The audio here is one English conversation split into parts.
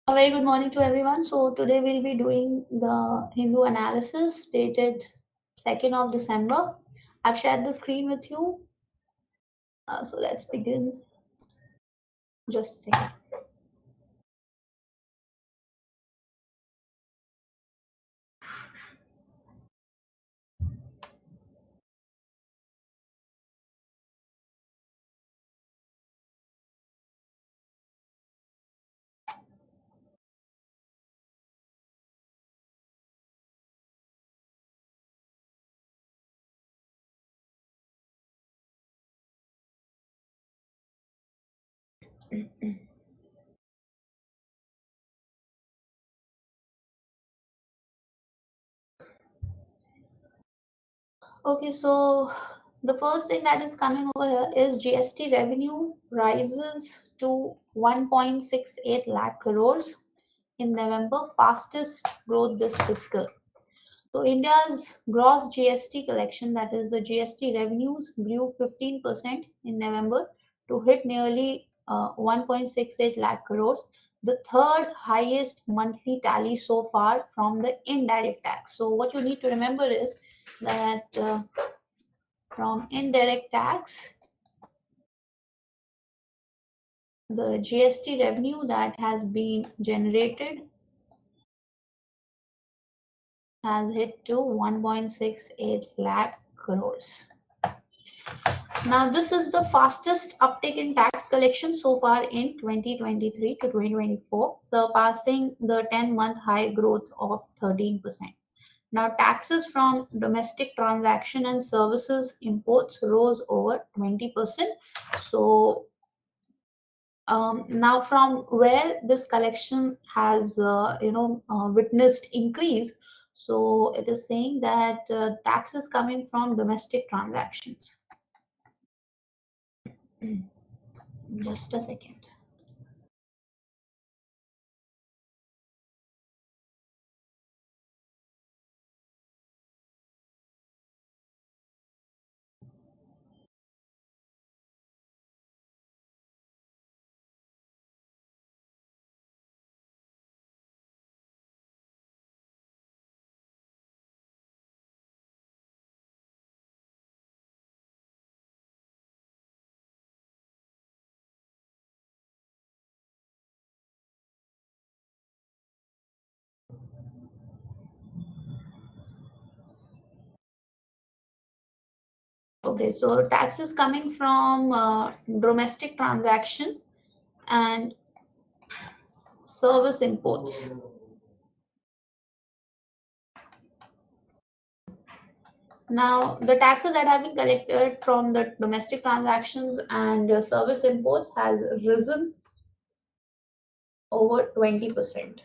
A very good morning to everyone. So today we'll be doing the Hindu analysis dated 2nd of December. I've shared the screen with you. So let's begin. Just a second. Okay, so the first thing that is coming over here is GST revenue rises to 1.68 lakh crores in November, fastest growth this fiscal. So India's gross GST collection, that is the GST revenues, grew 15% in November to hit nearly 1.68 lakh crores, the third highest monthly tally so far from the indirect tax. So what you need to remember is that from indirect tax, the GST revenue that has been generated has hit to 1.68 lakh crores. Now, this is the fastest uptick in tax collection so far in 2023 to 2024, surpassing the 10-month high growth of 13%. Now, taxes from domestic transaction and services imports rose over 20%. So, now from where this collection has, witnessed increase, so it is saying that taxes coming from domestic transactions. Just a second. Okay, so taxes coming from domestic transaction and service imports. Now, the taxes that have been collected from the domestic transactions and service imports has risen over 20%.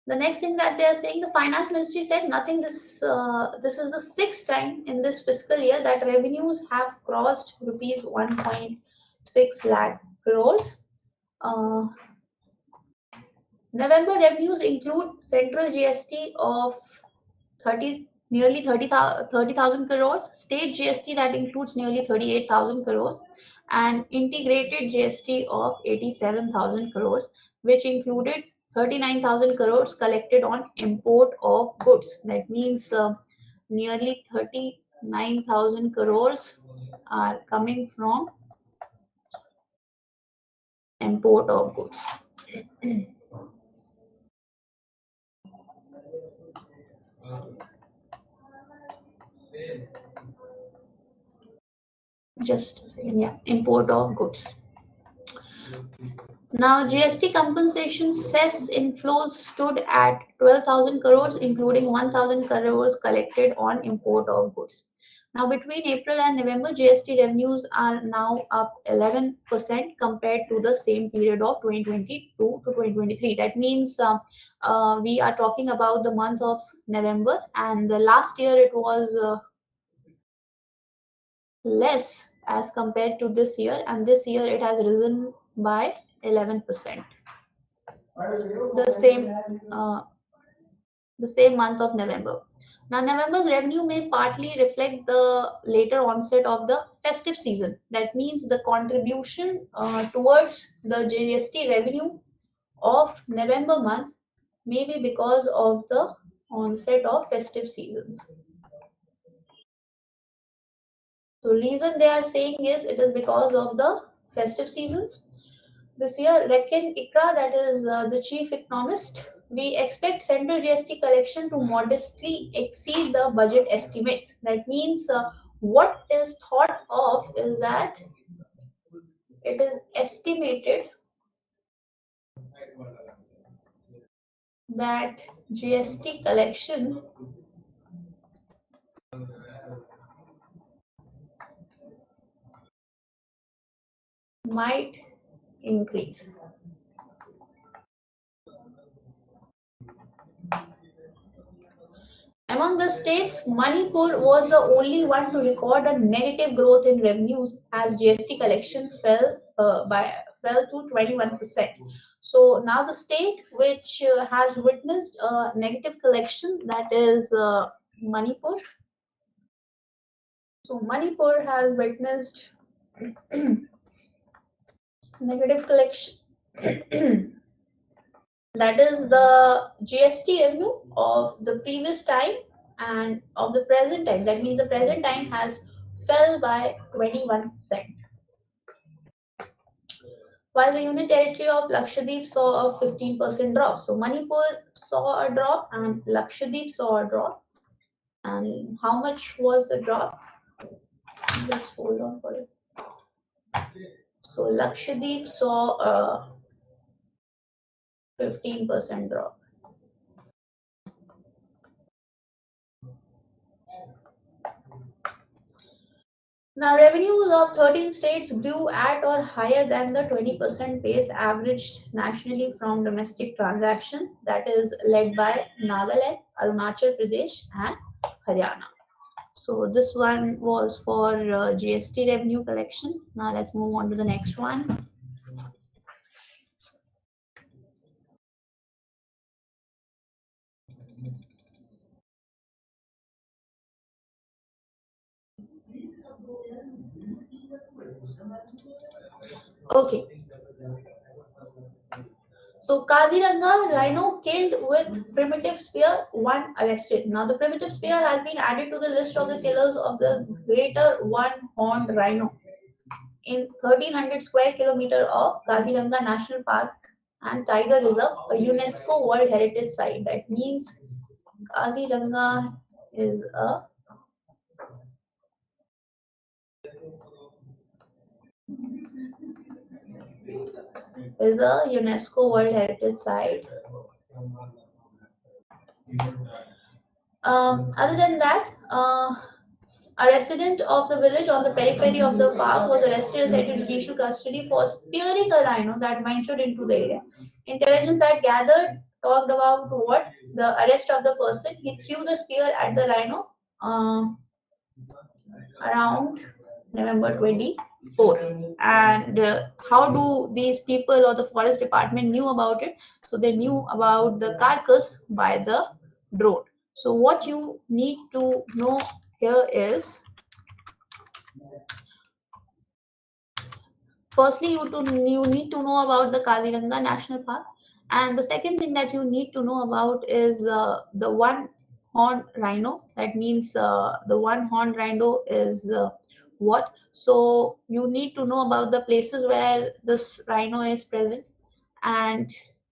The next thing that they are saying, the finance ministry said nothing. This is the sixth time in this fiscal year that revenues have crossed rupees 1.6 lakh crores. Uh, November revenues include central GST of 30,000 crores, state GST that includes nearly 38,000 crores, and integrated GST of 87,000 crores, which included 39,000 crores collected on import of goods. That means nearly 39,000 crores are coming from import of goods. Just a second, yeah, import of goods. Now, GST compensation cess inflows stood at 12,000 crores, including 1,000 crores collected on import of goods. Now, between April and November, GST revenues are now up 11% compared to the same period of 2022 to 2023. That means we are talking about the month of November, and last year it was less as compared to this year, and this year it has risen by 11%. The same the same month of November. Now, November's revenue may partly reflect the later onset of the festive season. That means the contribution towards the GST revenue of November month may be because of the onset of festive seasons. So, reason they are saying is it is because of the festive seasons. This year, Reckon Ikra, that is the chief economist, we expect central GST collection to modestly exceed the budget estimates. That means what is thought of is that it is estimated that GST collection might increase. Among the states, Manipur was the only one to record a negative growth in revenues as GST collection fell to 21%. So now the state which has witnessed a negative collection, that is Manipur. So Manipur has witnessed negative collection. That is the GST revenue of the previous time and of the present time. That means the present time has fell by 21%. While the unit territory of Lakshadweep saw a 15% drop. So Manipur saw a drop and Lakshadweep saw a drop. And how much was the drop? Just hold on for it. So Lakshadweep saw a 15% drop. Now, revenues of 13 states grew at or higher than the 20% pace averaged nationally from domestic transaction, that is led by Nagaland, Arunachal Pradesh, and Haryana. So, this one was for GST revenue collection. Now, let's move on to the next one. Okay. So Kaziranga rhino killed with primitive spear, one arrested. Now the primitive spear has been added to the list of the killers of the greater one-horned rhino in 1300 square kilometer of Kaziranga National Park and Tiger Reserve, a UNESCO World Heritage Site. That means Kaziranga is a UNESCO World Heritage Site. Other than that, a resident of the village on the periphery of the park was arrested and sent to judicial custody for spearing a rhino that ventured into the area. Intelligence that gathered talked about what the arrest of the person. He threw the spear at the rhino around November 24. And how do these people or the forest department knew about it? So they knew about the carcass by the drone. So what you need to know here is, firstly, you need to know about the Kaziranga National Park, and the second thing that you need to know about is the one-horned rhino. That means the one-horned rhino is what? So you need to know about the places where this rhino is present, and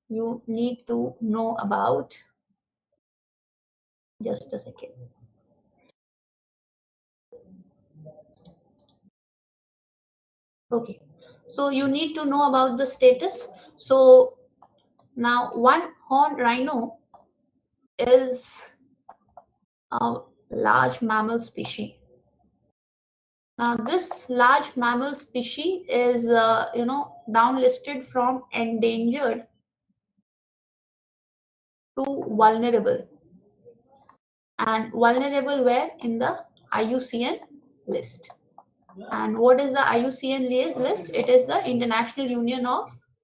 you need to know about. Just a second. Okay. So you need to know about the status. So now one-horned rhino is a large mammal species. Now, this large mammal species is, downlisted from endangered to vulnerable, and vulnerable where in the IUCN list. And what is the IUCN list? It is the International Union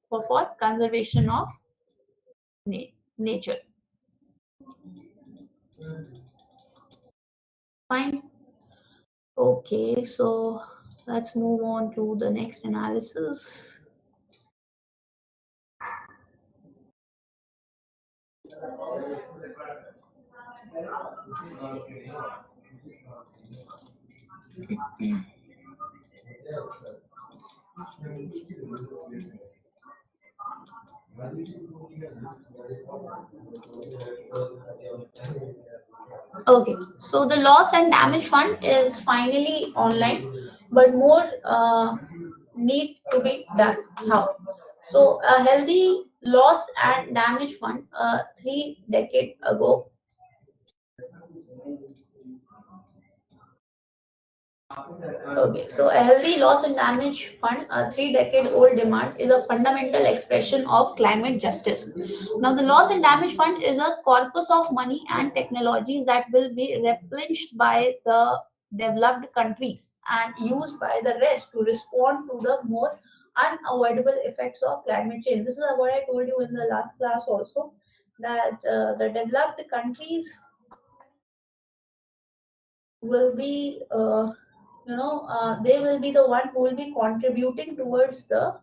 for Conservation of Nature. Fine. Okay, so let's move on to the next analysis. Okay, so the loss and damage fund is finally online, but more need to be done. How? So, a healthy loss and damage fund, 3 decades ago. Okay, so a healthy loss and damage fund, a 3 decade old demand, is a fundamental expression of climate justice. Now, the loss and damage fund is a corpus of money and technologies that will be replenished by the developed countries and used by the rest to respond to the more unavoidable effects of climate change. This is what I told you in the last class also, that the developed countries will be they will be the one who will be contributing towards the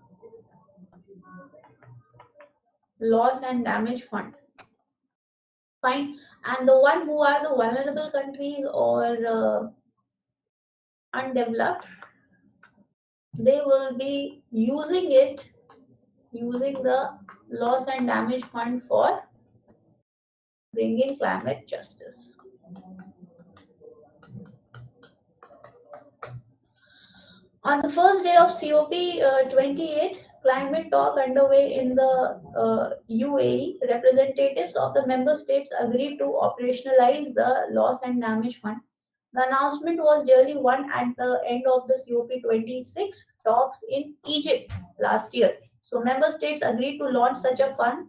loss and damage fund. Fine. And the one who are the vulnerable countries or undeveloped, they will be using the loss and damage fund for bringing climate justice. On the first day of COP 28, climate talk underway in the UAE, representatives of the member states agreed to operationalize the loss and damage fund. The announcement was nearly one at the end of the COP 26 talks in Egypt last year. So, member states agreed to launch such a fund,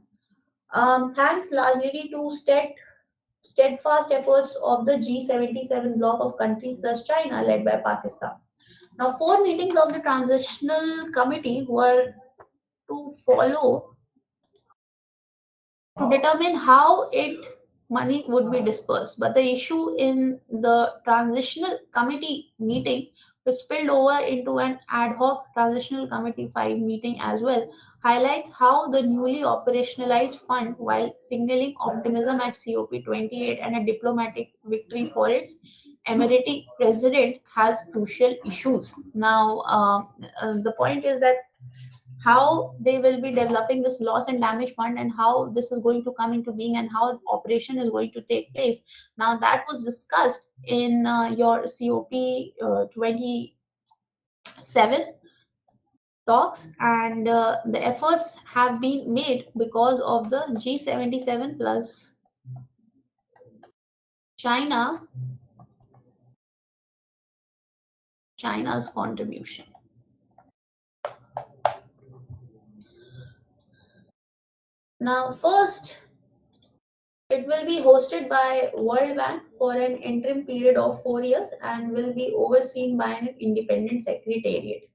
thanks largely to steadfast efforts of the G77 bloc of countries plus China, led by Pakistan. Now, 4 meetings of the transitional committee were to follow to determine how it money would be dispersed. But the issue in the transitional committee meeting, which spilled over into an ad hoc transitional committee 5 meeting as well, highlights how the newly operationalized fund, while signaling optimism at COP 28 and a diplomatic victory for its emirati president, has crucial issues. Now, the point is that how they will be developing this loss and damage fund and how this is going to come into being and how operation is going to take place. Now, that was discussed in your COP 27 talks, and the efforts have been made because of the G77 plus China, China's contribution. Now, first, it will be hosted by World Bank for an interim period of 4 years and will be overseen by an independent secretariat.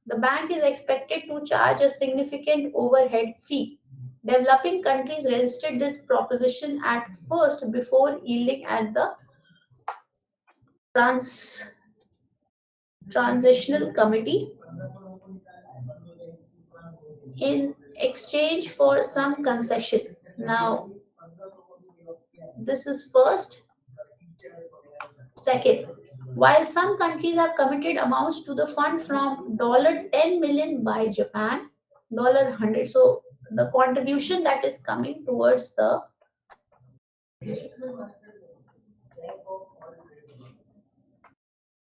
The bank is expected to charge a significant overhead fee. Developing countries resisted this proposition at first before yielding at the trans- transitional committee in exchange for some concession. Now, this is first. Second, while some countries have committed amounts to the fund from $10 million by Japan, $100. So the contribution that is coming towards the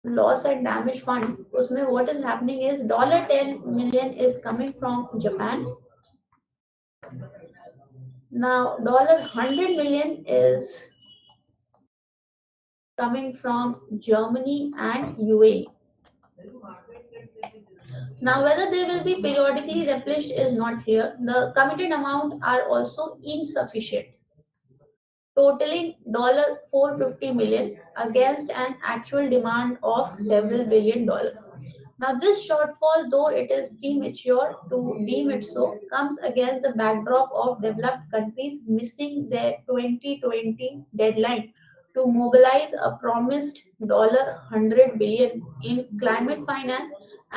loss and damage fund, उसमें what is happening is $10 million is coming from Japan. Now $100 million is coming from Germany and UAE. Now, whether they will be periodically replenished is not clear. The committed amount are also insufficient, totaling $450 million against an actual demand of several billion dollars. Now, this shortfall, though it is premature to deem it so, comes against the backdrop of developed countries missing their 2020 deadline to mobilize a promised $100 billion in climate finance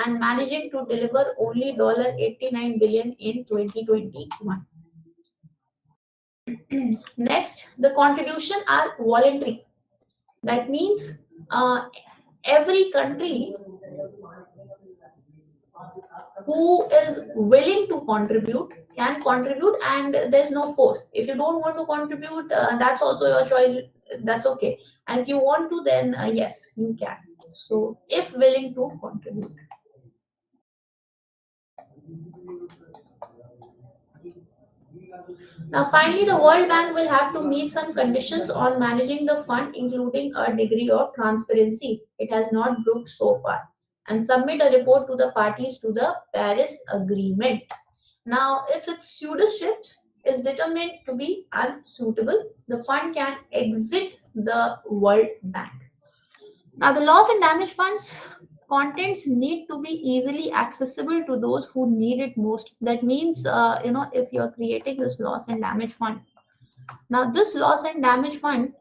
and managing to deliver only $89 billion in 2021. Next, the contribution are voluntary. That means every country who is willing to contribute can contribute, and there's no force. If you don't want to contribute, that's also your choice. That's okay. And if you want to, then yes, you can. So, if willing to contribute. Now, finally, the World Bank will have to meet some conditions on managing the fund, including a degree of transparency. It has not proved so far, and submit a report to the parties to the Paris Agreement. Now, if its stewardship is determined to be unsuitable, the fund can exit the World Bank. Now, the loss and damage funds contents need to be easily accessible to those who need it most. That means, if you are creating this loss and damage fund, now this loss and damage fund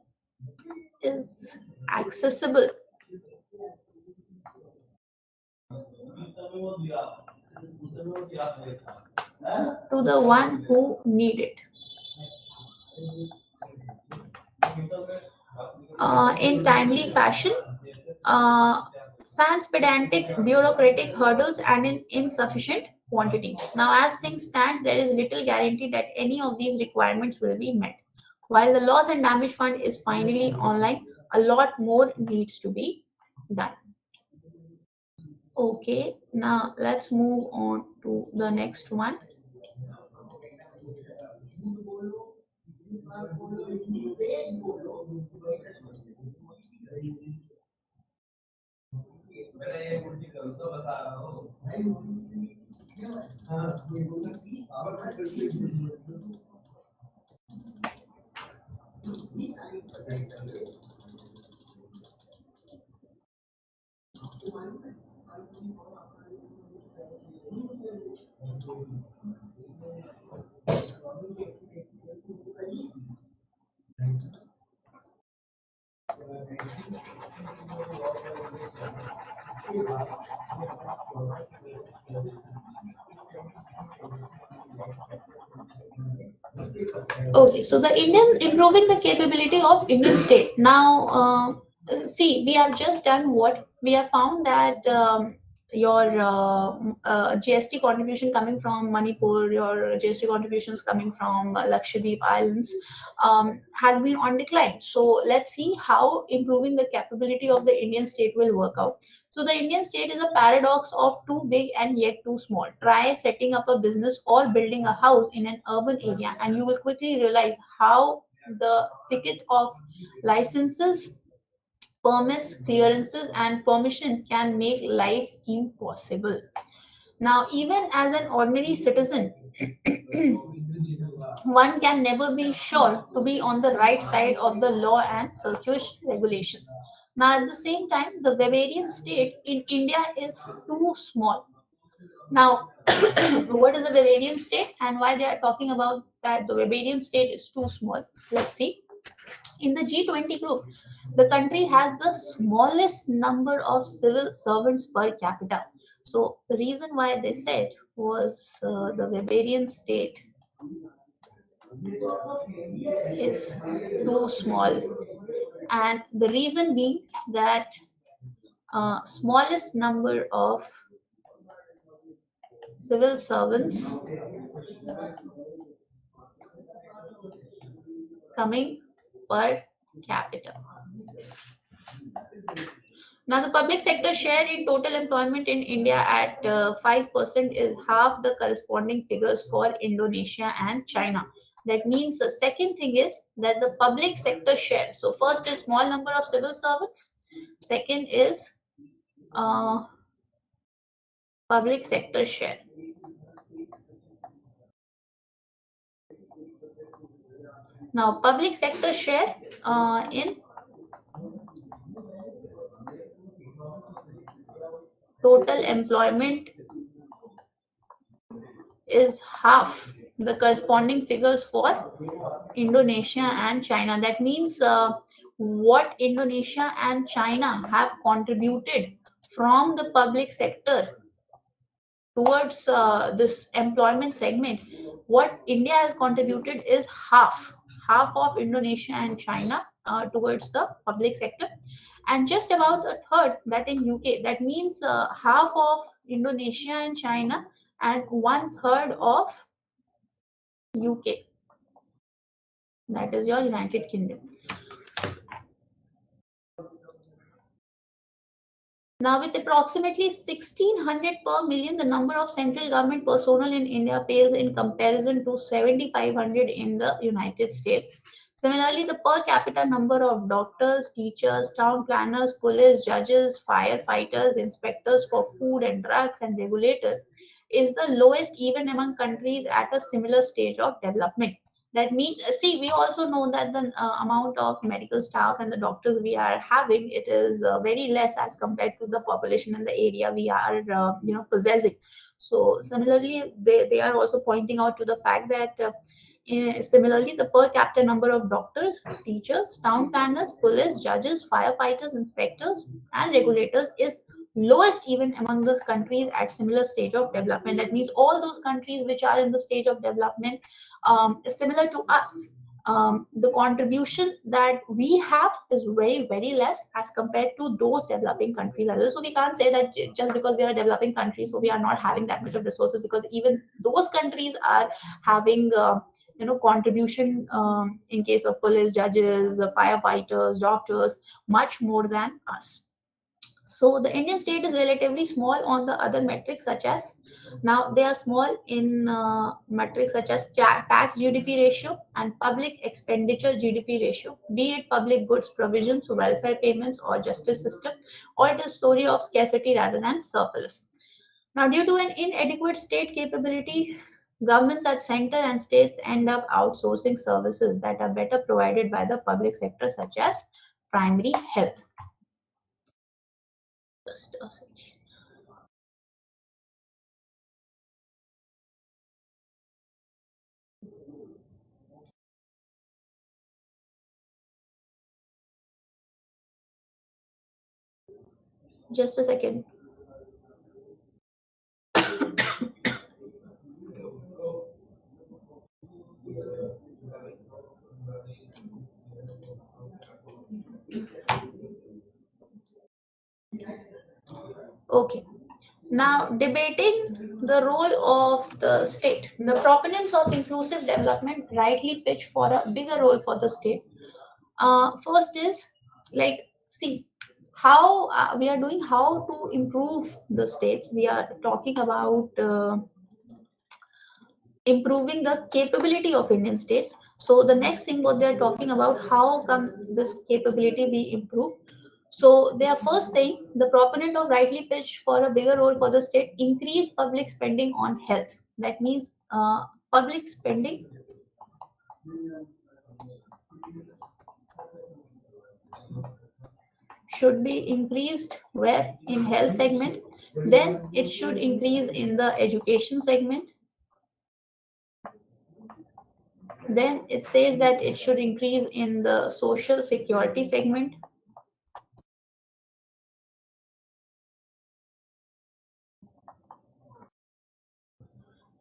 is accessible to the one who need it in timely fashion, sans pedantic bureaucratic hurdles, and in insufficient quantities. Now, as things stand, there is little guarantee that any of these requirements will be met. While the loss and damage fund is finally online, a lot more needs to be done. Okay, now let's move on to the next one. Okay, so the Indian improving the capability of Indian state. Now, see, we have just done what we have found that your GST contribution coming from Manipur, your GST contributions coming from Lakshadweep Islands has been on decline. So let's see how improving the capability of the Indian state will work out. So the Indian state is a paradox of too big and yet too small. Try setting up a business or building a house in an urban area, and you will quickly realize how the thicket of licenses, permits, clearances, and permission can make life impossible. Now, even as an ordinary citizen, one can never be sure to be on the right side of the law and circuit regulations. Now, at the same time, the Bavarian state in India is too small. Now, what is the Bavarian state and why they are talking about that the Bavarian state is too small? Let's see. In the G20 group, the country has the smallest number of civil servants per capita. So, the reason why they said was the Bavarian state is too small, and the reason being that smallest number of civil servants coming per capita. Now, the public sector share in total employment in India at 5% is half the corresponding figures for Indonesia and China. That means the second thing is that the public sector share. So, first is small number of civil servants. Second is public sector share. Now, public sector share in total employment is half the corresponding figures for Indonesia and China. That means what Indonesia and China have contributed from the public sector towards this employment segment, what India has contributed is half of Indonesia and China towards the public sector, and just about a third that in UK. That means half of Indonesia and China and one third of UK. That is your United Kingdom. Now, with approximately 1600 per million, the number of central government personnel in India pales in comparison to 7500 in the United States. Similarly, the per capita number of doctors, teachers, town planners, police, judges, firefighters, inspectors for food and drugs, and regulators is the lowest even among countries at a similar stage of development. That means, see, we also know that the amount of medical staff and the doctors we are having, it is very less as compared to the population in the area we are possessing. So similarly, they are also pointing out to the fact that similarly, the per capita number of doctors, teachers, town planners, police, judges, firefighters, inspectors, and regulators is lowest even among those countries at similar stage of development. That means all those countries which are in the stage of development, similar to us, the contribution that we have is very, very less as compared to those developing countries as well. So we can't say that just because we are a developing country, so we are not having that much of resources, because even those countries are having contribution in case of police, judges, firefighters, doctors, much more than us. So the Indian state is relatively small on the other metrics, such as, now they are small in metrics such as tax GDP ratio and public expenditure GDP ratio, be it public goods provisions, welfare payments, or justice system, or it is story of scarcity rather than surplus. Now, due to an inadequate state capability, governments at center and states end up outsourcing services that are better provided by the public sector, such as primary health. Just a second. Just a second. Okay. Now, debating the role of the state. The proponents of inclusive development rightly pitch for a bigger role for the state. First is, like, see how we are doing, how to improve the states. We are talking about improving the capability of Indian states. So the next thing what they are talking about, how come this capability be improved? So they are first saying the proponent of rightly pitch for a bigger role for the state, increase public spending on health. That means public spending should be increased where in health segment, then it should increase in the education segment, then it says that it should increase in the social security segment,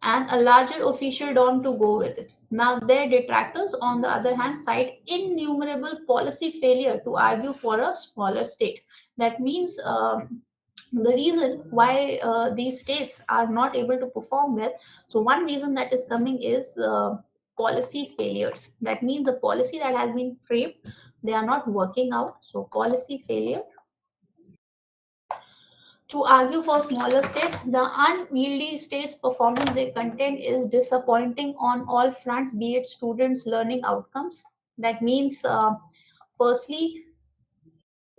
and a larger official dome to go with it. Now, their detractors, on the other hand, cite innumerable policy failure to argue for a smaller state. That means the reason why these states are not able to perform well. So, one reason that is coming is policy failures. That means the policy that has been framed, they are not working out. So, policy failure. To argue for smaller states, the unwieldy state's performance they contend is disappointing on all fronts, be it students' learning outcomes. That means, firstly,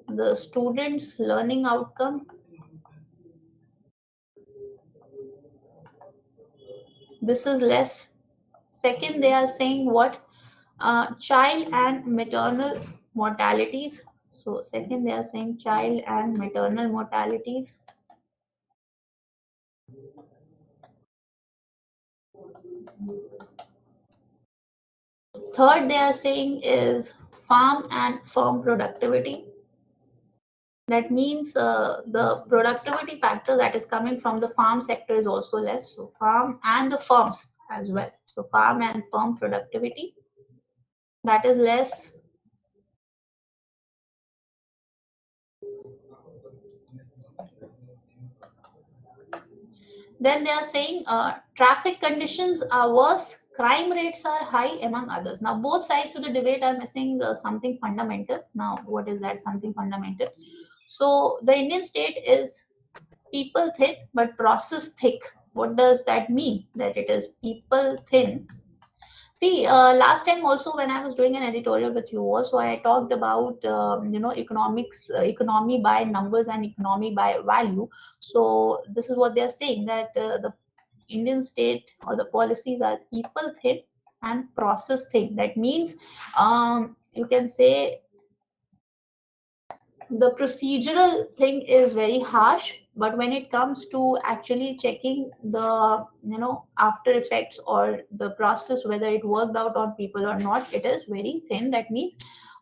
the students' learning outcome. This is less. Second, they are saying what? Child and maternal mortalities. So, second, they are saying child and maternal mortalities. Third, they are saying is farm and firm productivity. That means the productivity factor that is coming from the farm sector is also less. So farm and the firms as well. So farm and firm productivity, that is less. Then they are saying traffic conditions are worse, crime rates are high, among others. Now, both sides to the debate are missing something fundamental. Now, what is that something fundamental? So, the Indian state is people thin but process thick. What does that mean? That it is people thin. See, last time also when I was doing an editorial with you, also I talked about economics, economy by numbers and economy by value. So this is what they are saying, that the Indian state or the policies are people thin and process thin. That means you can say the procedural thing is very harsh, but when it comes to actually checking the after effects or the process whether it worked out on people or not, it is very thin. That means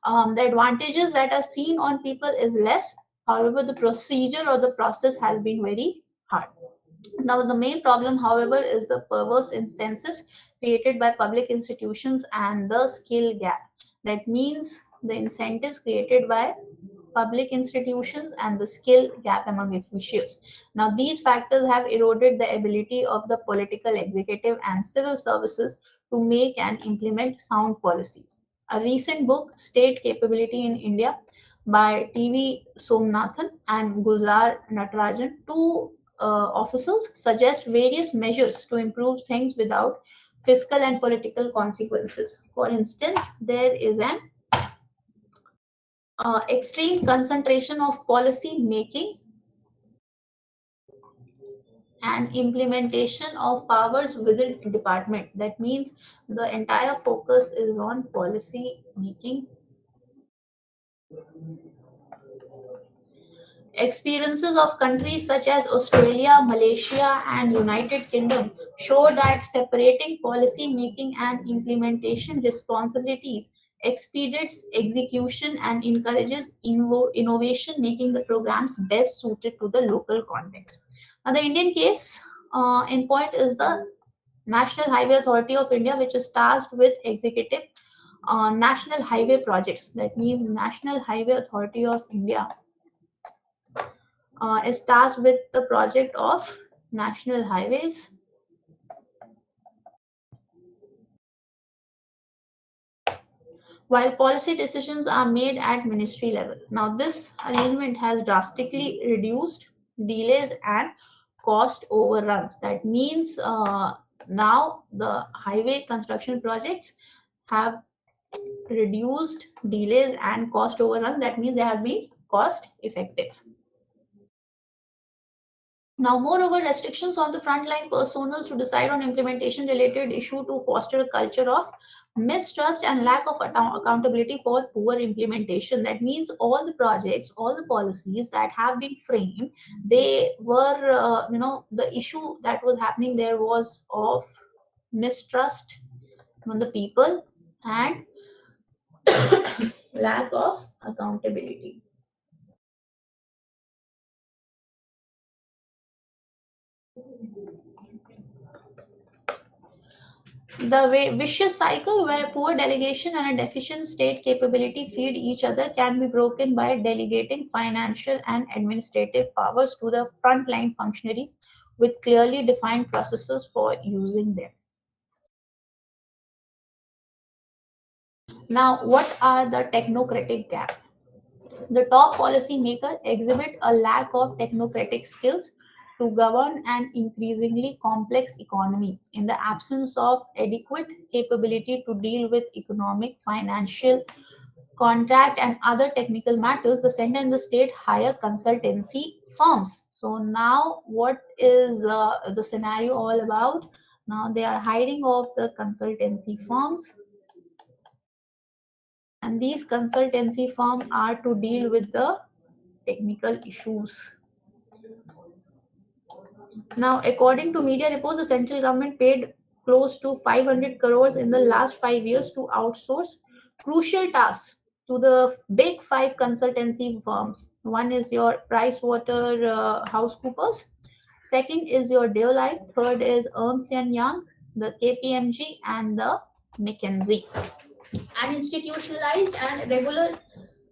the advantages that are seen on people is less, however the procedure or the process has been very hard. Now, the main problem, however, is the perverse incentives created by public institutions and the skill gap. That means the incentives created by public institutions and the skill gap among officials. Now, these factors have eroded the ability of the political, executive, and civil services to make and implement sound policies. A recent book, State Capability in India, by T.V. Somnathan and Gulzar Natarajan, two officers, suggest various measures to improve things without fiscal and political consequences. For instance, there is an extreme concentration of policy making and implementation of powers within a department. That means the entire focus is on policy making. Experiences of countries such as Australia, Malaysia, and United Kingdom show that separating policy making and implementation responsibilities expedites execution and encourages innovation, making the programs best suited to the local context. Now, the Indian case in point is the National Highway Authority of India, which is tasked with executive national highway projects. That means National Highway Authority of India is tasked with the project of national highways, while policy decisions are made at ministry level. Now, this arrangement has drastically reduced delays and cost overruns. That means now the highway construction projects have reduced delays and cost overruns. That means they have been cost effective. Now, moreover, restrictions on the frontline personnel to decide on implementation related issue to foster a culture of mistrust and lack of accountability for poor implementation. That means all the projects, all the policies that have been framed, they were, the issue that was happening there was of mistrust on the people and lack of accountability. The vicious cycle where poor delegation and a deficient state capability feed each other can be broken by delegating financial and administrative powers to the frontline functionaries with clearly defined processes for using them. Now, what are the technocratic gaps? The top policymakers exhibit a lack of technocratic skills to govern an increasingly complex economy. In the absence of adequate capability to deal with economic, financial, contract, and other technical matters, the center and the state hire consultancy firms. So now, what is the scenario all about? Now they are hiring of the consultancy firms, and these consultancy firms are to deal with the technical issues. Now, according to media reports, the central government paid close to 500 crores in the last 5 years to outsource crucial tasks to the big five consultancy firms. One is your Pricewater Housecoopers. Second is your Deloitte. Third is Ernst and Young, the KPMG, and the McKinsey. And institutionalized and regular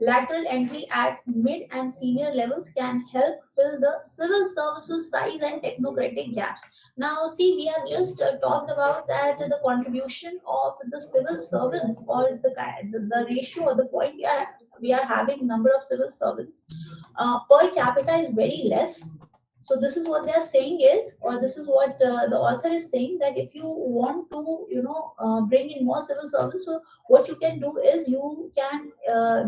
lateral entry at mid and senior levels can help fill the civil services size and technocratic gaps. Now, see, we have just talked about that the contribution of the civil servants, or the ratio or the point we are having number of civil servants per capita is very less. So this is what they are saying is, or this is what the author is saying, that if you want to, bring in more civil servants, so what you can do is you can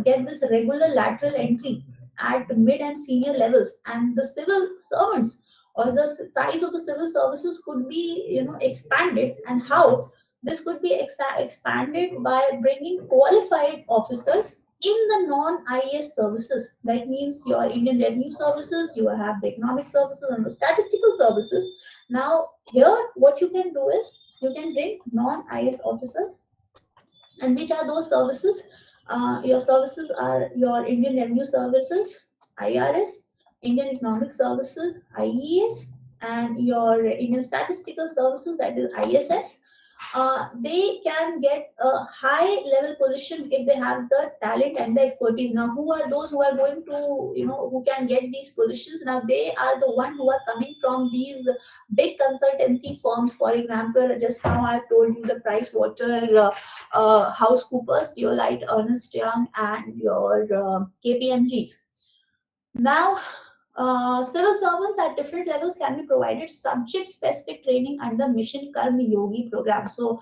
get this regular lateral entry at mid and senior levels, and the civil servants or the size of the civil services could be, expanded. And how this could be expanded by bringing qualified officers in the non-IAS services. That means your Indian Revenue Services, you have the economic services and the statistical services. Now, here what you can do is you can bring non-IAS officers. And which are those services? Your services are your Indian Revenue Services, IRS, Indian Economic Services, IES, and your Indian Statistical Services, that is ISS. They can get a high level position if they have the talent and the expertise. Now, who are those who are going to, who can get these positions? Now, they are the one who are coming from these big consultancy firms. For example, just now I've told you the Pricewater Housecoopers, Deloitte, Ernst Young, and your KPMGs. Now, civil servants at different levels can be provided subject-specific training under Mission Karma Yogi program. So,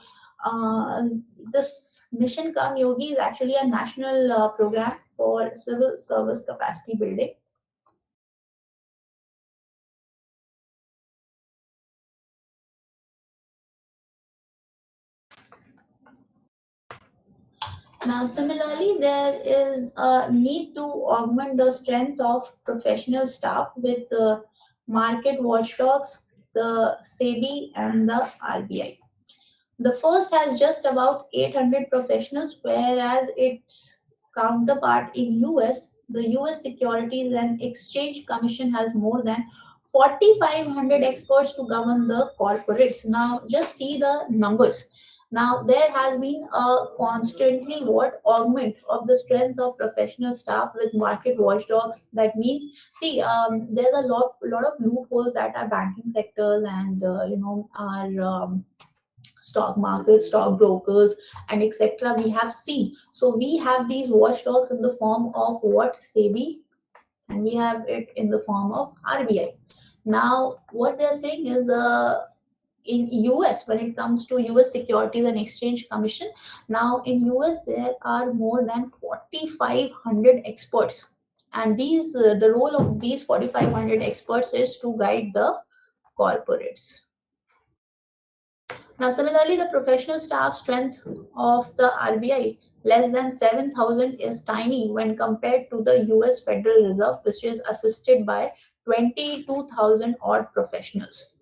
this Mission Karma Yogi is actually a national program for civil service capacity building. Now, similarly, there is a need to augment the strength of professional staff with the market watchdogs, the SEBI, and the RBI. The first has just about 800 professionals, whereas its counterpart in US, the US Securities and Exchange Commission, has more than 4,500 experts to govern the corporates. Now, just see the numbers. Now, there has been a constantly augment of the strength of professional staff with market watchdogs. That means, see, there's a lot of loopholes that our banking sectors and our stock market, stock brokers, and etc. we have seen. So we have these watchdogs in the form of what? SEBI, and we have it in the form of RBI. Now, what they're saying is in US, when it comes to US Securities and Exchange Commission, now in US there are more than 4,500 experts, and these the role of these 4,500 experts is to guide the corporates. Now, similarly, the professional staff strength of the RBI, less than 7,000, is tiny when compared to the US Federal Reserve, which is assisted by 22,000 odd professionals.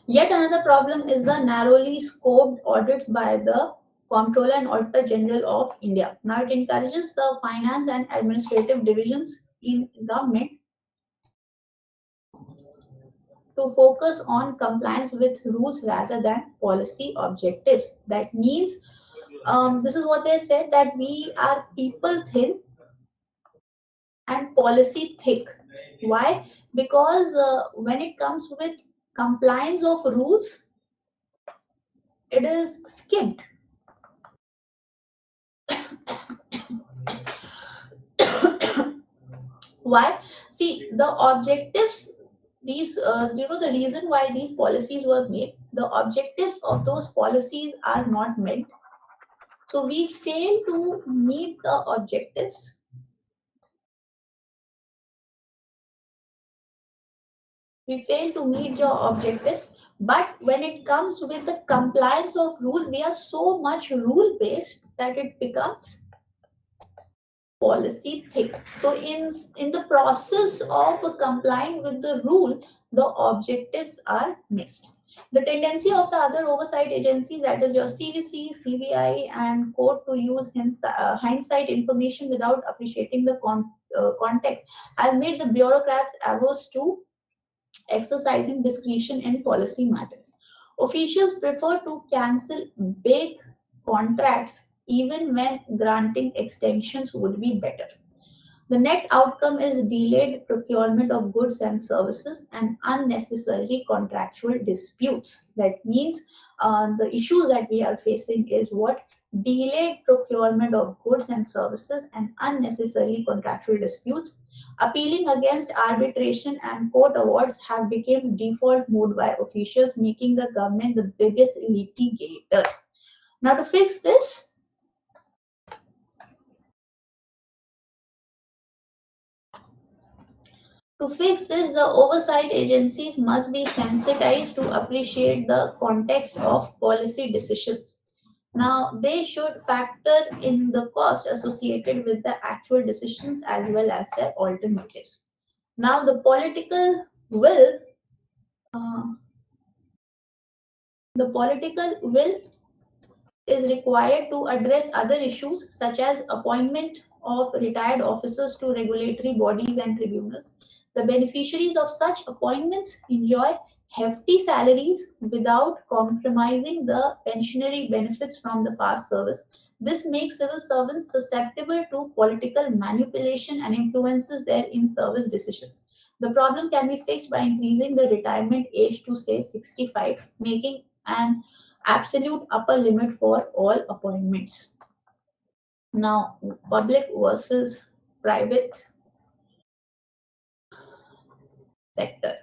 Yet another problem is the narrowly scoped audits by the Comptroller and Auditor General of India. Now, it encourages the finance and administrative divisions in government to focus on compliance with rules rather than policy objectives. That means, this is what they said, that we are people thin and policy thick. Why? Because when it comes with compliance of rules, it is skipped. Why? See, the objectives, these, the reason why these policies were made, the objectives of those policies are not met. So we fail to meet the objectives. We fail to meet your objectives. But when it comes with the compliance of rule, we are so much rule based that it becomes policy thick. So in the process of complying with the rule, the objectives are missed. The tendency of the other oversight agencies, that is your CVC, CBI, and court, to use hindsight information without appreciating the context, has made the bureaucrats averse to exercising discretion in policy matters. Officials prefer to cancel big contracts even when granting extensions would be better. The net outcome is delayed procurement of goods and services and unnecessary contractual disputes. That means the issues that we are facing is what? Delayed procurement of goods and services and unnecessary contractual disputes. Appealing against arbitration and court awards have become default mode by officials, making the government the biggest litigator. Now, to fix this, the oversight agencies must be sensitized to appreciate the context of policy decisions. Now, they should factor in the cost associated with the actual decisions as well as their alternatives. Now, uh, the political will is required to address other issues such as appointment of retired officers to regulatory bodies and tribunals. The beneficiaries of such appointments enjoy hefty salaries without compromising the pensionary benefits from the past service. This makes civil servants susceptible to political manipulation and influences their in service decisions. The problem can be fixed by increasing the retirement age to, say, 65, making an absolute upper limit for all appointments. Now, public versus private sector.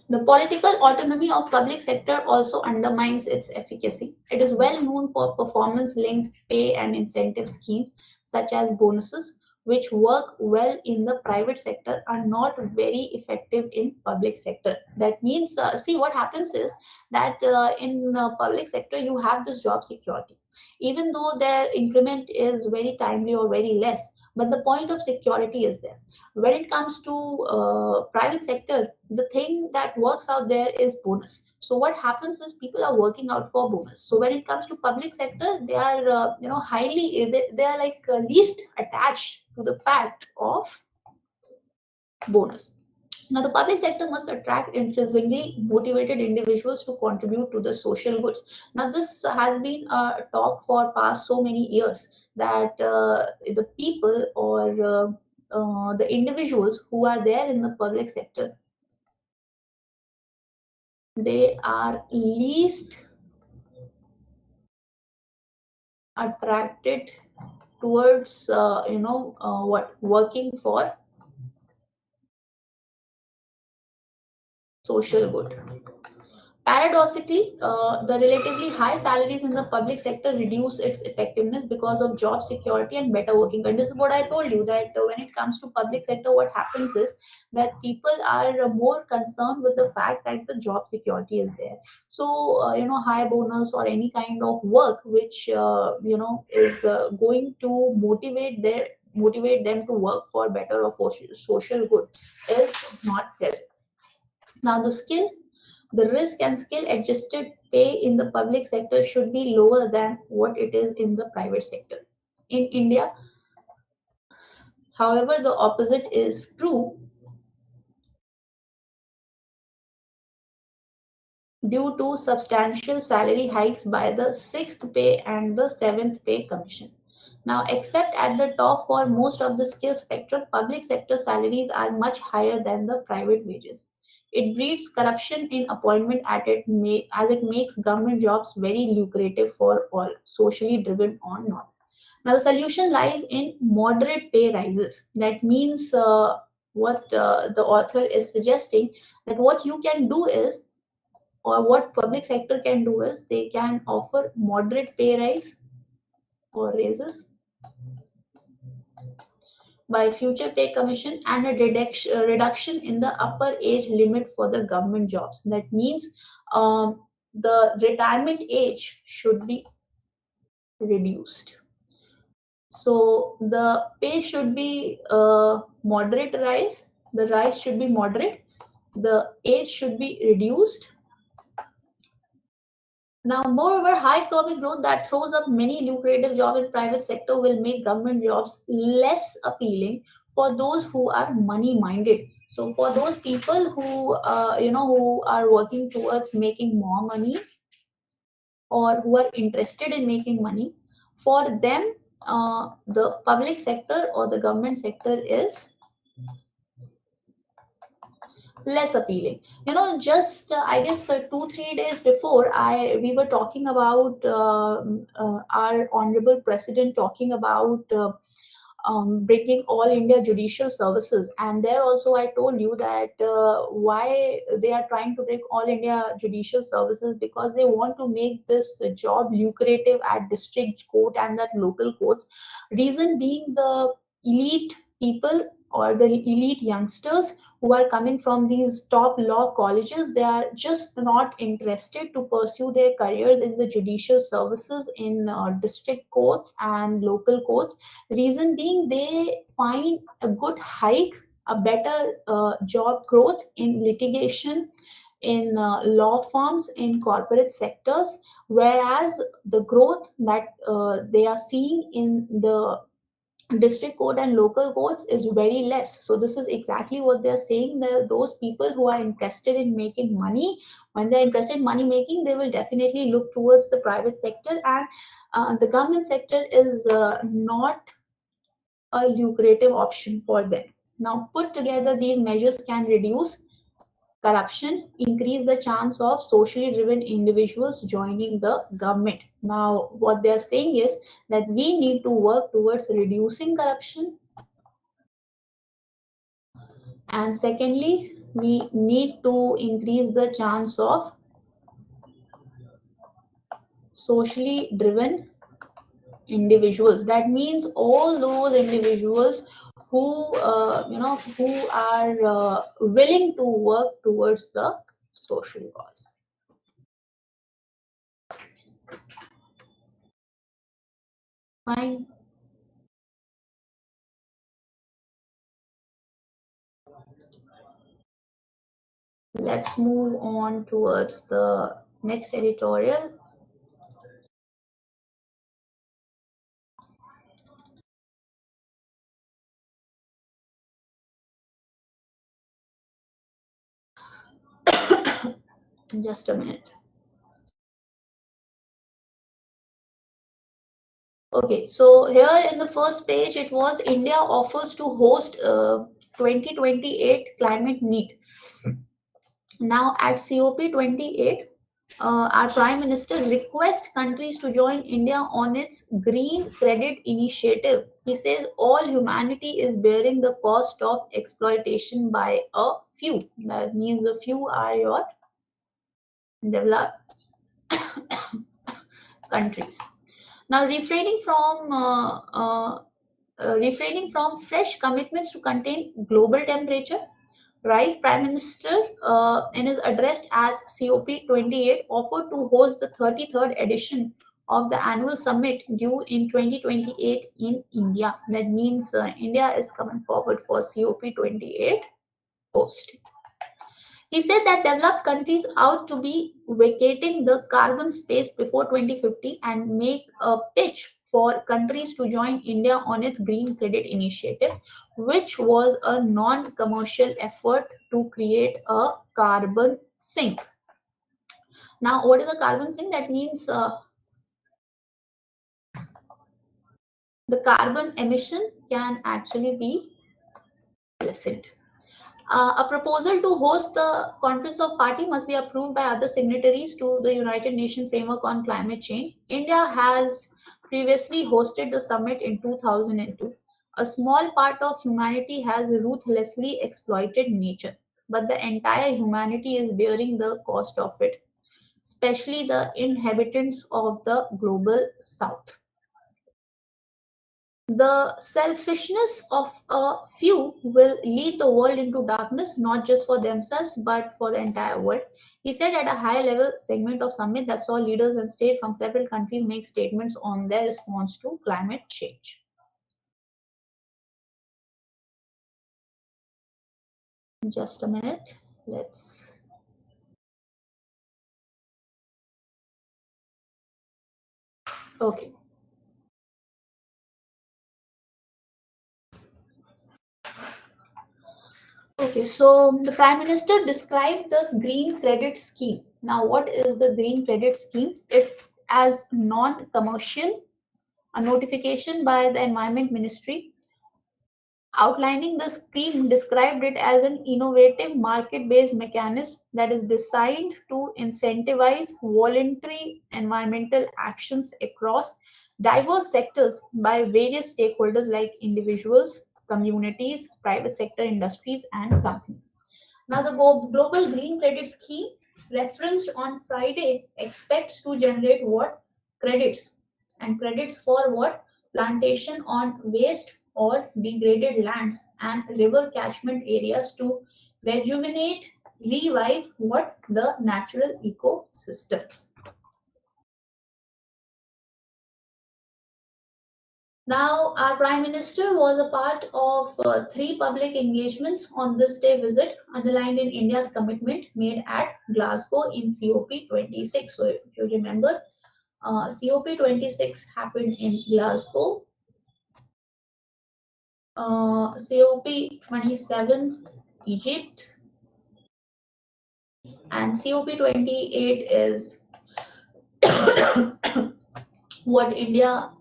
The political autonomy of public sector also undermines its efficacy. It is well known for performance-linked pay and incentive schemes such as bonuses, which work well in the private sector, are not very effective in public sector. That means, see, what happens is that in public sector you have this job security, even though their increment is very timely or very less, but the point of security is there. When it comes to private sector, the thing that works out there is bonus. So what happens is people are working out for bonus. So when it comes to public sector, they are highly, they are like least attached to the fact of bonus. Now, the public sector must attract intrinsically motivated individuals to contribute to the social goods. Now, this has been a talk for past so many years that the people or the individuals who are there in the public sector, they are least attracted towards working for social good. Paradoxically, the relatively high salaries in the public sector reduce its effectiveness because of job security and better working conditions. This is what I told you, that when it comes to public sector, what happens is that people are more concerned with the fact that the job security is there. So, high bonus or any kind of work which is going to motivate them to work for better or for social good is not present. Now, the risk and skill adjusted pay in the public sector should be lower than what it is in the private sector. In India, however, the opposite is true due to substantial salary hikes by the 6th pay and the 7th pay commission. Now, except at the top, for most of the skill spectrum, public sector salaries are much higher than the private wages. It breeds corruption in appointment as it makes government jobs very lucrative for all, socially driven or not. Now, the solution lies in moderate pay rises. That means what the author is suggesting, that what you can do is, or what public sector can do is, they can offer moderate pay rise or raises by future pay commission and a reduction in the upper age limit for the government jobs. That means the retirement age should be reduced. So the pay should be moderate rise. The rise should be moderate. The age should be reduced. Now, moreover, high economic growth that throws up many lucrative jobs in private sector will make government jobs less appealing for those who are money minded. So, for those people who who are working towards making more money, or who are interested in making money, for them, the public sector or the government sector is less appealing. Just I guess 2 3 days before, I we were talking about our honorable president talking about bringing all India judicial services. And there also I told you that why they are trying to bring all India judicial services, because they want to make this job lucrative at district court and at local courts. Reason being, the elite people or the elite youngsters who are coming from these top law colleges, they are just not interested to pursue their careers in the judicial services in district courts and local courts. Reason being, they find a good hike, a better job growth in litigation, in law firms, in corporate sectors, whereas the growth that they are seeing in the district court and local courts is very less. So this is exactly what they're saying, that those people who are interested in making money, when they're interested in money making, they will definitely look towards the private sector. And the government sector is not a lucrative option for them. Now, put together, these measures can reduce corruption, increase the chance of socially driven individuals joining the government. Now, what they are saying is that we need to work towards reducing corruption, and secondly, we need to increase the chance of socially driven individuals. That means all those individuals who who are willing to work towards the social cause. Fine. Let's move on towards the next editorial. Just a minute. Okay, so here in the first page, it was India offers to host 2028 climate meet. Now at COP28, our Prime Minister requests countries to join India on its Green Credit Initiative. He says all humanity is bearing the cost of exploitation by a few. That means a few are your developed countries. Now, refraining from fresh commitments to contain global temperature rise, Prime Minister, in his address as COP28, offered to host the 33rd edition of the annual summit due in 2028 in India. That means India is coming forward for COP28 host. He said that developed countries ought to be vacating the carbon space before 2050 and make a pitch for countries to join India on its Green Credit Initiative, which was a non commercial effort to create a carbon sink. Now, what is a carbon sink? That means the carbon emission can actually be lessened. A proposal to host the Conference of Party must be approved by other signatories to the United Nations Framework on Climate Change. India has previously hosted the summit in 2002. A small part of humanity has ruthlessly exploited nature, but the entire humanity is bearing the cost of it, especially the inhabitants of the global south. The selfishness of a few will lead the world into darkness, not just for themselves, but for the entire world. He said at a high level segment of summit that saw leaders and state from several countries make statements on their response to climate change. Just a minute. Let's. Okay. Okay, so the Prime Minister described the Green Credit Scheme. Now, what is the Green Credit Scheme? It as non-commercial, a notification by the Environment Ministry outlining the scheme described it as an innovative market-based mechanism that is designed to incentivize voluntary environmental actions across diverse sectors by various stakeholders like individuals, communities, private sector industries, and companies. Now, the Global Green Credit Scheme, referenced on Friday, expects to generate what? Credits. And credits for what? Plantation on waste or degraded lands and river catchment areas to rejuvenate, revive what? The natural ecosystems. Now, our Prime Minister was a part of three public engagements on this day visit, underlined in India's commitment made at Glasgow in COP26. So, if you remember, COP26 happened in Glasgow, COP27 Egypt, and COP28 is what India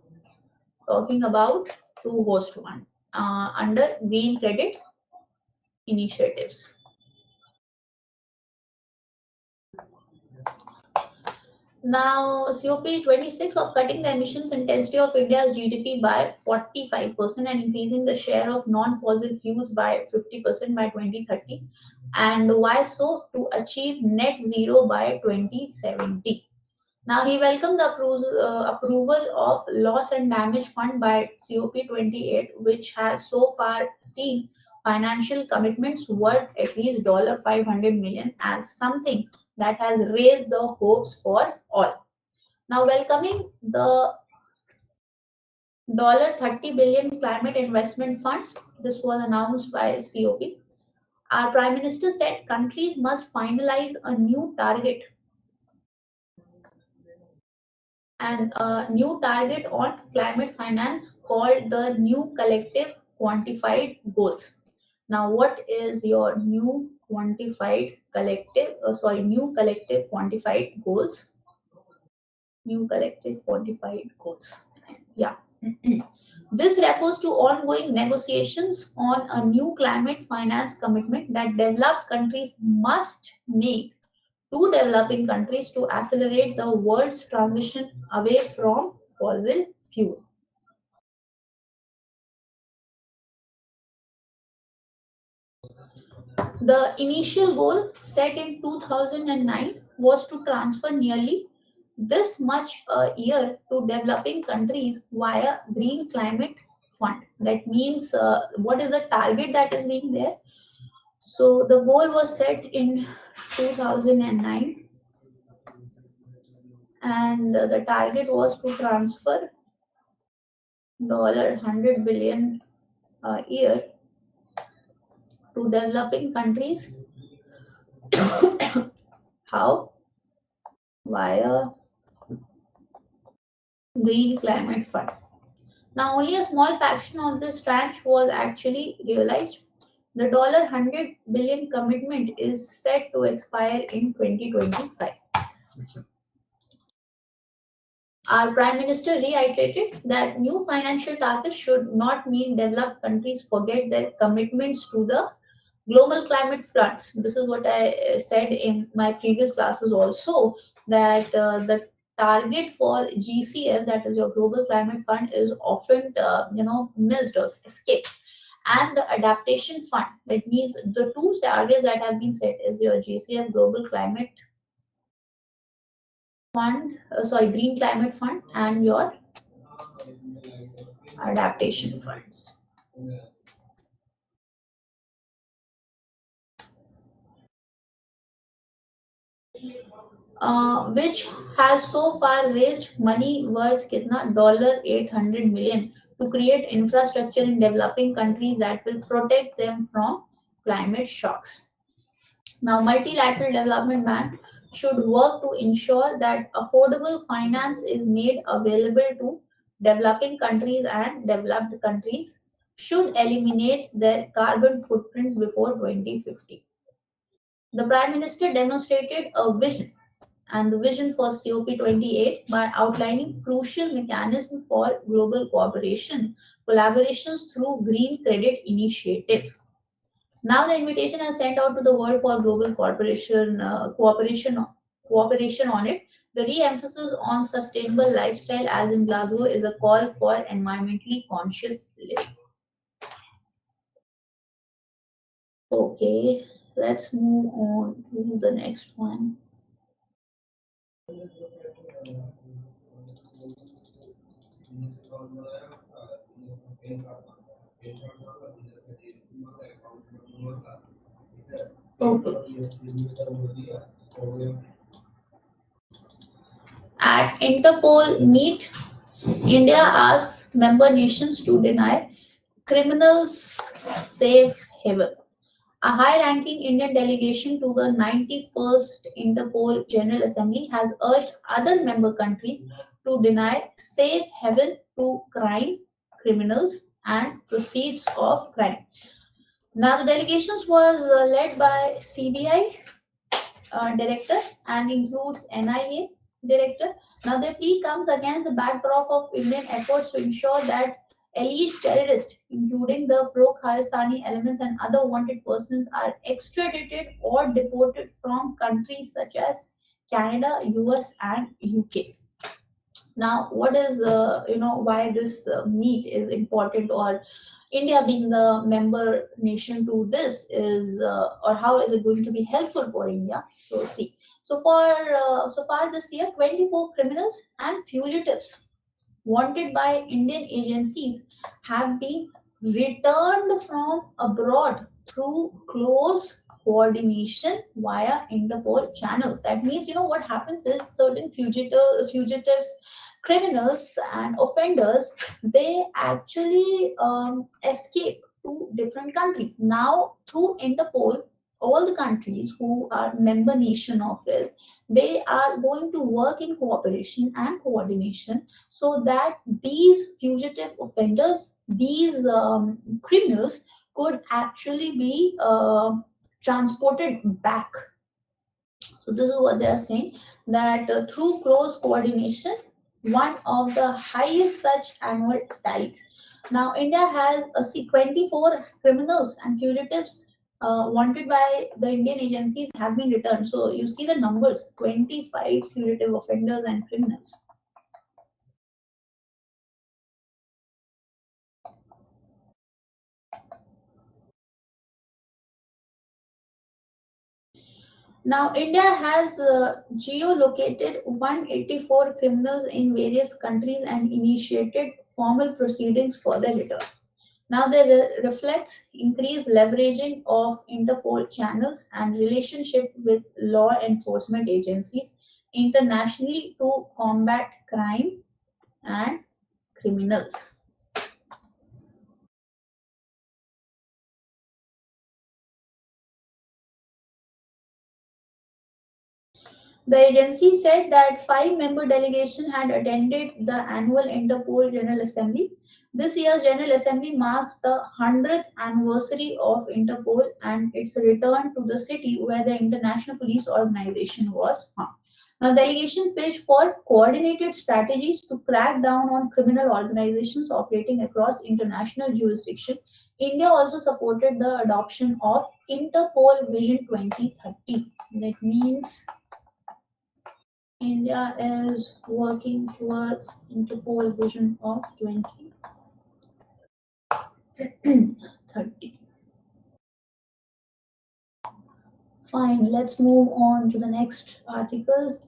talking about to host one under Green Credit initiatives. Now, COP26 of cutting the emissions intensity of India's GDP by 45% and increasing the share of non-fossil fuels by 50% by 2030. And why so? To achieve net zero by 2070. Now, he welcomed the approval of loss and damage fund by COP28, which has so far seen financial commitments worth at least $500 million as something that has raised the hopes for all. Now, welcoming the $30 billion climate investment funds, this was announced by COP. Our Prime Minister said countries must finalize a new target and a new target on climate finance called the New Collective Quantified Goals. Now, what is your new collective quantified goals? New collective quantified goals. Yeah. This refers to ongoing negotiations on a new climate finance commitment that developed countries must make to developing countries to accelerate the world's transition away from fossil fuel. The initial goal set in 2009 was to transfer nearly this much a year to developing countries via green climate fund. That means what is the target that is being there? So the goal was set in 2009 and the target was to transfer $100 billion a year to developing countries. How? Via Green Climate Fund. Now, only a small fraction of this tranche was actually realized. The $100 billion commitment is set to expire in 2025. Our Prime Minister reiterated that new financial targets should not mean developed countries forget their commitments to the global climate fronts. This is what I said in my previous classes also, that the target for GCF, that is your Global Climate Fund, is often missed or escaped. And the adaptation fund, that means the two targets that have been set is your GCF Global Climate Fund, Green Climate Fund, and your adaptation funds, which has so far raised money worth kitna $800 million to create infrastructure in developing countries that will protect them from climate shocks. Now, multilateral development banks should work to ensure that affordable finance is made available to developing countries, and developed countries should eliminate their carbon footprints before 2050. The Prime Minister demonstrated a vision and the vision for COP28 by outlining crucial mechanisms for global collaborations through Green Credit Initiative. Now the invitation is sent out to the world for global cooperation on it. The re-emphasis on sustainable lifestyle, as in Glasgow, is a call for environmentally conscious living. Okay, let's move on to the next one. Okay. At Interpol meet, India asks member nations to deny criminals safe haven. A high-ranking Indian delegation to the 91st Interpol General Assembly has urged other member countries to deny safe haven to crime criminals and proceeds of crime. Now, the delegations was led by CBI director and includes NIA director. Now, the plea comes against the backdrop of Indian efforts to ensure that alleged terrorists, including the pro-Khalisani elements and other wanted persons, are extradited or deported from countries such as Canada, US, and UK. Now, what is why this meet is important, or India being the member nation to this is, or how is it going to be helpful for India? So see, so far this year, 24 criminals and fugitives wanted by Indian agencies have been returned from abroad through close coordination via Interpol channels. That means, what happens is certain fugitives, criminals, and offenders, they actually escape to different countries. Now, through Interpol, all the countries who are member nation of it, they are going to work in cooperation and coordination so that these fugitive offenders, these criminals, could actually be transported back. So this is what they are saying, that through close coordination, one of the highest such annual tallies. Now India has 24 criminals and fugitives wanted by the Indian agencies have been returned. So you see the numbers: 25 fugitive offenders and criminals. Now, India has geolocated 184 criminals in various countries and initiated formal proceedings for their return. Now, they reflects increased leveraging of Interpol channels and relationship with law enforcement agencies internationally to combat crime and criminals. The agency said that five-member delegation had attended the annual Interpol General Assembly. This year's General Assembly marks the 100th anniversary of Interpol and its return to the city where the International Police Organization was found. Now, delegation pitched for coordinated strategies to crack down on criminal organizations operating across international jurisdiction. India also supported the adoption of Interpol Vision 2030. That means India is working towards Interpol Vision of 2030. Fine, let's move on to the next article.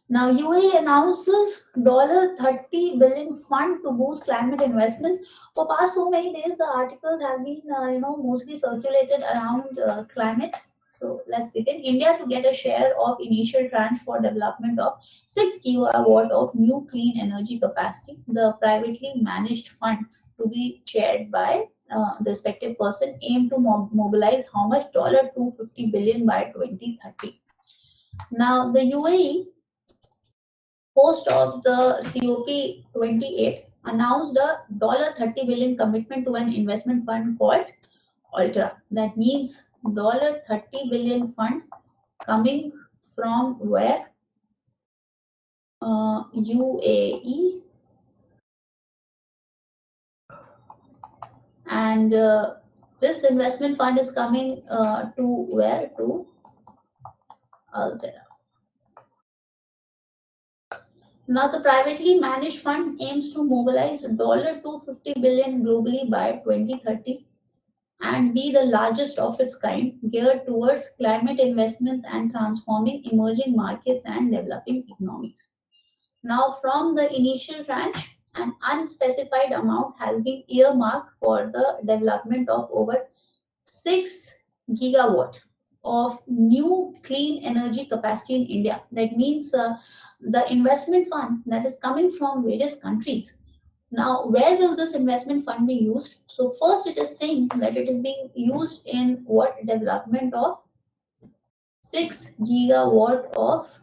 Now, UAE announces $30 billion fund to boost climate investments. For past so many days, the articles have been, mostly circulated around climate. So let's begin. India to get a share of initial tranche for development of 6 gigawatt of new clean energy capacity. The privately managed fund to be chaired by the respective person aim to mobilize how much? $250 billion by 2030. Now, the UAE host of the COP28 announced a $30 billion commitment to an investment fund called Ultra. That means $30 billion fund coming from where? UAE, and this investment fund is coming to where? To Ultra. Now, the privately managed fund aims to mobilize $250 billion globally by 2030 and be the largest of its kind, geared towards climate investments and transforming emerging markets and developing economies. Now, from the initial tranche, an unspecified amount has been earmarked for the development of over 6 gigawatt of new clean energy capacity in India. That means the investment fund that is coming from various countries. Now, where will this investment fund be used? So, first it is saying that it is being used in what? Development of 6 gigawatt of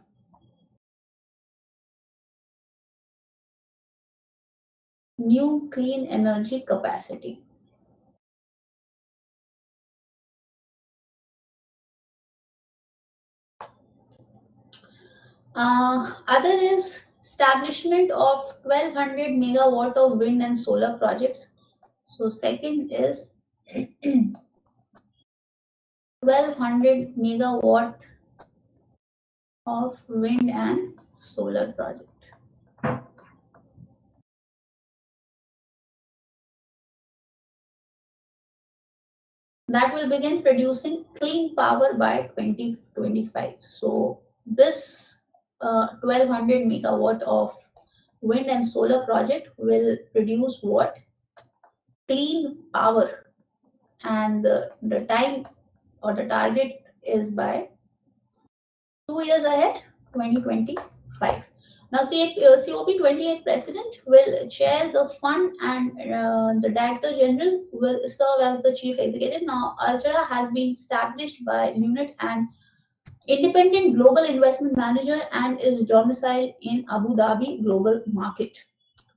new clean energy capacity. Other is establishment of 1200 megawatt of wind and solar projects. So, second is 1200 megawatt of wind and solar project. That will begin producing clean power by 2025. So this 1200 megawatt of wind and solar project will produce what? Clean power, and the time or the target is by 2 years ahead, 2025. Now, COP28 president will chair the fund, and the director general will serve as the chief executive. Now, Ultra has been established by Unit and independent global investment manager and is domiciled in Abu Dhabi global market.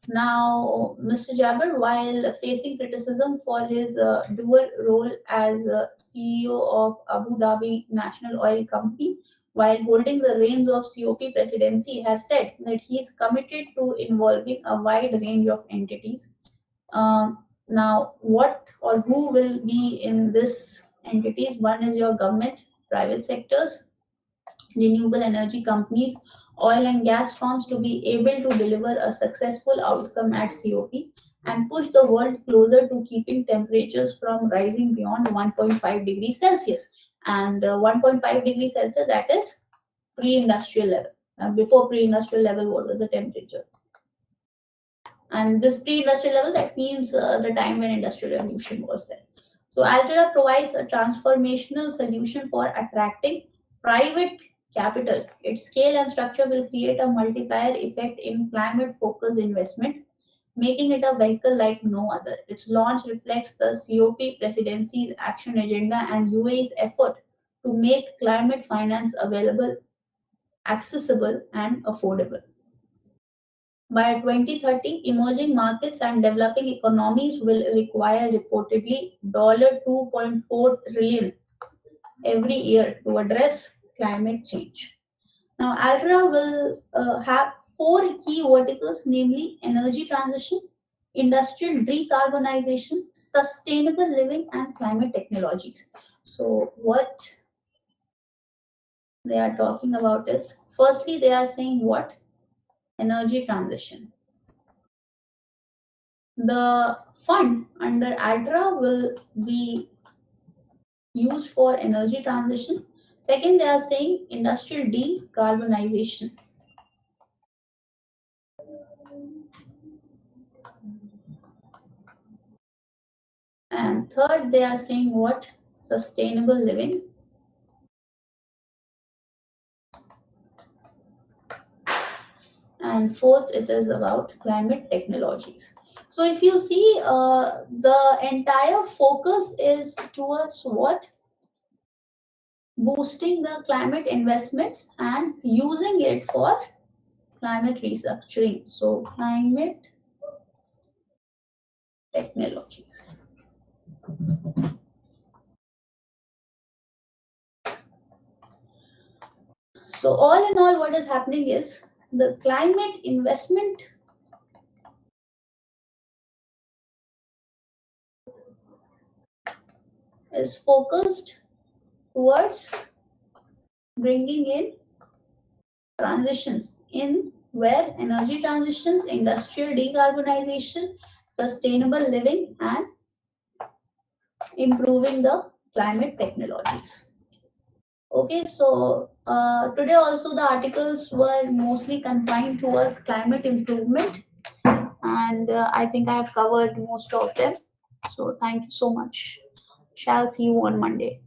Now, Mr. Jabber, while facing criticism for his dual role as CEO of Abu Dhabi National Oil Company, while holding the reins of COP presidency, has said that he is committed to involving a wide range of entities. Now, what or who will be in this entities? One is your government, private sectors, renewable energy companies, oil and gas firms to be able to deliver a successful outcome at COP and push the world closer to keeping temperatures from rising beyond 1.5 degrees Celsius. And 1.5 degrees Celsius, that is pre-industrial level. Before pre-industrial level, what was the temperature? And this pre-industrial level, that means the time when industrial revolution was there. So Altera provides a transformational solution for attracting private capital. Its scale and structure will create a multiplier effect in climate-focused investment, making it a vehicle like no other. Its launch reflects the COP presidency's action agenda and UAE's effort to make climate finance available, accessible, and affordable. By 2030, emerging markets and developing economies will require reportedly $2.4 trillion every year to address climate change. Now, Altra will have four key verticals, namely energy transition, industrial decarbonization, sustainable living, and climate technologies. So, what they are talking about is, firstly, they are saying what? Energy transition. The fund under Altra will be used for energy transition. Second, they are saying industrial decarbonization. And third, they are saying what? Sustainable living. And fourth, it is about climate technologies. So if you see, the entire focus is towards what? Boosting the climate investments and using it for climate restructuring. So climate technologies. So all in all, what is happening is the climate investment is focused towards bringing in transitions in where energy transitions, industrial decarbonization, sustainable living, and improving the climate technologies. Okay, so today also the articles were mostly confined towards climate improvement, and I think I have covered most of them. So thank you so much. Shall see you on Monday.